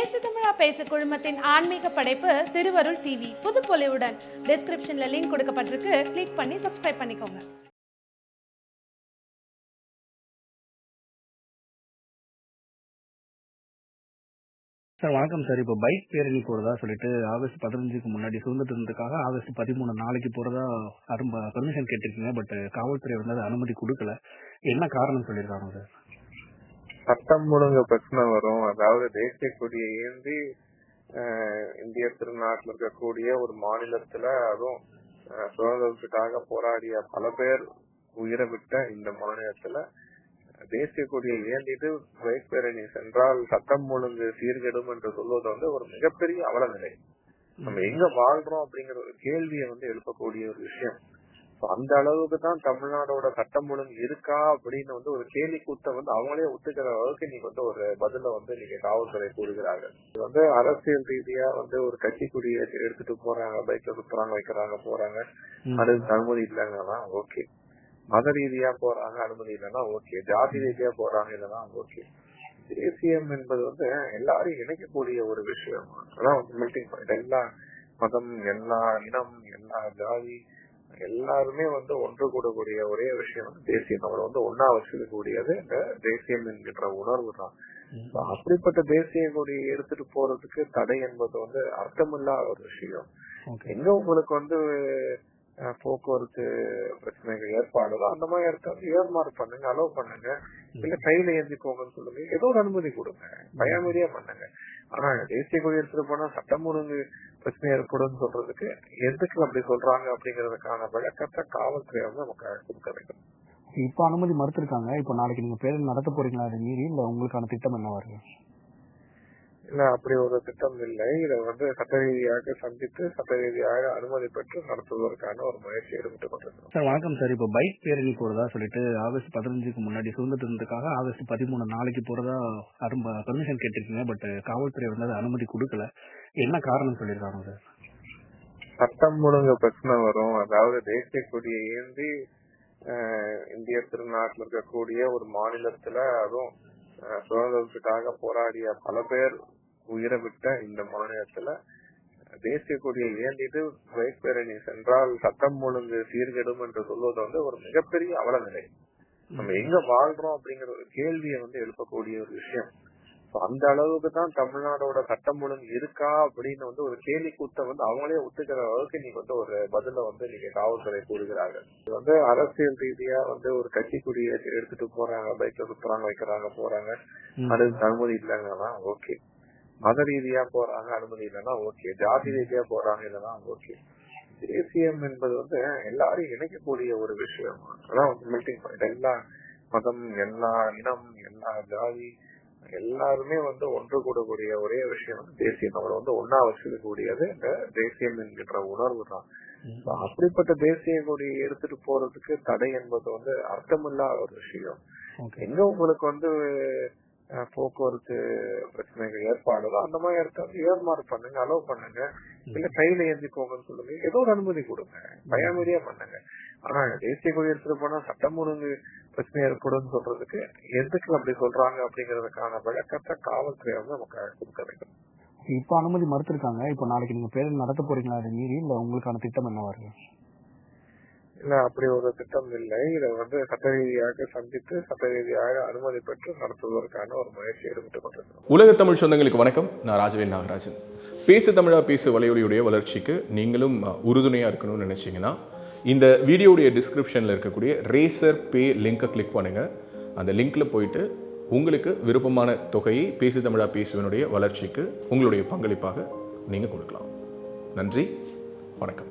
பேசு தமிழா பேசு குழுமத்தின் ஆன்மீக படைப்பு திருவருள் டிவி புதுப்பொலிவுடன் டிஸ்கிரிப்ஷன்ல லிங்க் கொடுக்கப்பட்டிருக்கு. கிளிக் பண்ணி சப்ஸ்கிரைப் பண்ணிக்கோங்க. சார் வணக்கம் சார். இப்போ பைக் பேரணி போகிறதா சொல்லிட்டு ஆகஸ்ட் 15க்கு முன்னாடி சுதந்திர தினத்துக்காக ஆகஸ்ட் 13 நாளைக்கு போகிறதா பெர்மிஷன் கேட்டிருக்கீங்க. பட் காவல்துறை வந்து அது அனுமதி கொடுக்கல. என்ன காரணம் சொல்லியிருக்காங்க சார்? சட்டம் ஒழுங்கு பிரச்சனை வரும். அதாவது தேசிய கொடியை ஏந்தி இந்திய திருநாட்டில் இருக்கக்கூடிய ஒரு மாநிலத்துல, அதுவும் சுதந்திரத்துக்காக போராடிய பல பேர் உயிரை விட்ட இந்த மாநிலத்துல தேசிய கொடியை ஏந்திட்டு பைக் பேரணி சென்றால் சட்டம் ஒழுங்கு சீர்கெடும் என்று சொல்வது வந்து ஒரு மிகப்பெரிய அவலநிலை. நம்ம எங்க வாழ்றோம் அப்படிங்கிற ஒரு கேள்வியை வந்து எழுப்பக்கூடிய ஒரு விஷயம். அந்த அளவுக்கு தான் தமிழ்நாடோட சட்டம் ஒழுங்கு இருக்கா அப்படின்னு வந்து ஒரு கேலி கூத்த வந்து அவங்களே ஒத்துக்கிற அளவுக்கு நீங்க வந்து ஒரு பதில வந்து நீங்க காவல்துறை கூறுகிறாங்க. இது வந்து அரசியல் ரீதியா வந்து ஒரு கட்சி கொடியை எடுத்துட்டு போறாங்க, பைக்ல சுத்துறாங்க, வைக்கிறாங்க, போறாங்க, அதுக்கு அனுமதி இல்லைங்கன்னா ஓகே. மத ரீதியா போறாங்க, அனுமதி இல்லைன்னா ஓகே. ஜாதி ரீதியா போறாங்க இல்லைன்னா ஓகே. தேசியம் என்பது வந்து எல்லாரையும் இணைக்கக்கூடிய ஒரு விஷயம். அதான் மெல்டிங் பாயிண்ட். எல்லா மதம், எல்லா இனம், எல்லா ஜாதி எல்லாருமே வந்து ஒன்று கூடக்கூடிய ஒரே விஷயம் வந்து தேசியம். நம்மளை வந்து ஒன்னா வச்சுக்கக்கூடியது இந்த தேசியம் என்கின்ற உணர்வு தான். அப்படிப்பட்ட தேசிய கொடி எடுத்துட்டு போறதுக்கு தடை என்பது வந்து அர்த்தமில்லாத ஒரு விஷயம். எங்க உங்களுக்கு வந்து போக்குவரத்து பிரச்சனைகள் ஏற்பாடுதோ அந்த மாதிரி இடத்துல ஏற்பாடு பண்ணுங்க, அலோவ் பண்ணுங்க. இல்ல கையில ஏந்தி போங்கன்னு சொல்லுங்க, ஏதோ ஒரு அனுமதி கொடுங்க, பயமீறியா பண்ணுங்க. ஆனா தேசிய கொடி எடுத்துட்டு போனா சட்டம் ஒழுங்கு பிரச்சனை ஏற்படும் சொல்றதுக்கு எதுக்கு அப்படி சொல்றாங்க அப்படிங்கறதுக்கான விளக்கத்தை காவல்துறை வந்து நமக்கு கொடுக்க வேண்டும். இப்ப அனுமதி மறுத்திருக்காங்க. இப்ப நாளைக்கு நீங்க பேரணி நடத்த போறீங்களா அதை மீறி? இல்ல உங்களுக்கான திட்டம் என்ன வருது? இல்ல, அப்படி ஒரு திட்டம் இல்லை. இதை வந்து சட்ட ரீதியாக சந்தித்து சட்ட ரீதியாக அனுமதி பெற்று நடத்துவதற்கான ஒரு முயற்சி ஈடுபட்டு கொண்டிருக்கிறோம். சார் வணக்கம் சார். இப்போ பைக் பேரணி போறதா சொல்லிட்டு ஆகஸ்ட் 15க்கு முன்னாடி சுதந்திர தினத்துக்காக ஆகஸ்ட் 13 நாளைக்கு போறதா பெர்மிஷன் கேட்டிருக்கீங்க. பட் காவல்துறை வந்து அது அனுமதி கொடுக்கல. என்ன காரணம் சொல்லியிருக்காங்க சார்? சட்டம் ஒழுங்கு பிரச்சனை வரும். அதாவது தேசிய கொடியை ஏந்தி இந்திய திருநாட்டில் இருக்கக்கூடிய ஒரு மாநிலத்துல, அதுவும் சுதந்திரத்துக்காக போராடிய பல பேர் உயிரை விட்ட இந்த மாநிலத்துல தேசிய கொடியை ஏந்திட்டு பைக் பேரணி சென்றால் சட்டம் ஒழுங்கு சீர்கெடும் என்று சொல்வது வந்து ஒரு மிகப்பெரிய அவலநிலை. நம்ம எங்க வாழ்றோம் அப்படிங்கிற ஒரு கேள்வியை வந்து எழுப்பக்கூடிய ஒரு விஷயம். அந்த அளவுக்கு தான் தமிழ்நாடோட சட்டம் ஒழுங்கு இருக்கா அப்படின்னு வந்து ஒரு கேலி கூத்த வந்து அவங்களே ஒத்துக்கிற அளவுக்கு நீங்க வந்து ஒரு பதில வந்து நீங்க காவல்துறை கூறுகிறாங்க. இது வந்து அரசியல் ரீதியா வந்து ஒரு கட்சி கொடியை எடுத்துட்டு போறாங்க, பைக்ல சுத்துறாங்க, வைக்கிறாங்க, போறாங்க, அதுக்கு அனுமதி இல்லைங்கன்னா ஓகே. மத ரீதியா போறாங்க, அனுமதி இல்லைன்னா ஓகே. ஜாதி ரீதியா போறாங்க இல்லைன்னா ஓகே. தேசியம் என்பது வந்து எல்லாரையும் இணைக்கக்கூடிய ஒரு விஷயம். அதான் மெல்டிங் பாயிண்ட். எல்லா மதம், எல்லா இனம், எல்லா ஜாதி எல்லாருமே வந்து ஒன்று கூடக்கூடிய ஒரே விஷயம் வந்து தேசியம். நம்மளை வந்து ஒன்னா வச்சுக்கக்கூடியது இந்த தேசியம் என்கின்ற உணர்வு தான். அப்படிப்பட்ட தேசிய கொடி எடுத்துட்டு போறதுக்கு தடை என்பது வந்து அர்த்தமில்லாத ஒரு விஷயம். எங்க உங்களுக்கு வந்து போக்குவரத்து பிரச்சனைகள் ஏற்பாடுதோ அந்த மாதிரி இடத்துல ஏற்பாடு பண்ணுங்க, அலோவ் பண்ணுங்க. இல்ல கையில ஏந்தி போங்கன்னு சொல்லுங்க, ஏதோ ஒரு அனுமதி கொடுங்க, பயமீறியா பண்ணுங்க. ஆனா தேசிய கொடி எடுத்துட்டு போனா சட்டம் ஒழுங்கு பிரச்சனை ஏற்படும் சொல்றதுக்கு எதுக்கு அப்படி சொல்றாங்க அப்படிங்கறதுக்கான விளக்கத்தை காவல்துறை வந்து நமக்கு கொடுக்க வேண்டும். இப்ப அனுமதி மறுத்திருக்காங்க. இப்ப நாளைக்கு நீங்க பேரணி நடத்த போறீங்களா அதை மீறி? இல்ல உங்களுக்கான திட்டம் என்ன வருது? இல்ல, அப்படி ஒரு திட்டம் இல்லை. இதை வந்து சட்ட ரீதியாக சந்தித்து சட்ட ரீதியாக அனுமதி பெற்று நடத்துவதற்கான ஒரு முயற்சி ஈடுபட்டு கொண்டிருக்கிறோம். உலக தமிழ் சொந்தங்களுக்கு வணக்கம். நான் ராஜவேல் நாகராஜன். பேசு தமிழா பேசு வலையொலியுடைய வளர்ச்சிக்கு நீங்களும் உறுதுணையாக இருக்கணும்னு நினச்சிங்கன்னா இந்த வீடியோடைய டிஸ்கிரிப்ஷனில் இருக்கக்கூடிய ரேசர் பே லிங்கை கிளிக் பண்ணுங்கள். அந்த லிங்க்கில் போயிட்டு உங்களுக்கு விருப்பமான தொகையை பேசு தமிழா பேசுவனுடைய வளர்ச்சிக்கு உங்களுடைய பங்களிப்பாக நீங்கள் கொடுக்கலாம். நன்றி, வணக்கம்.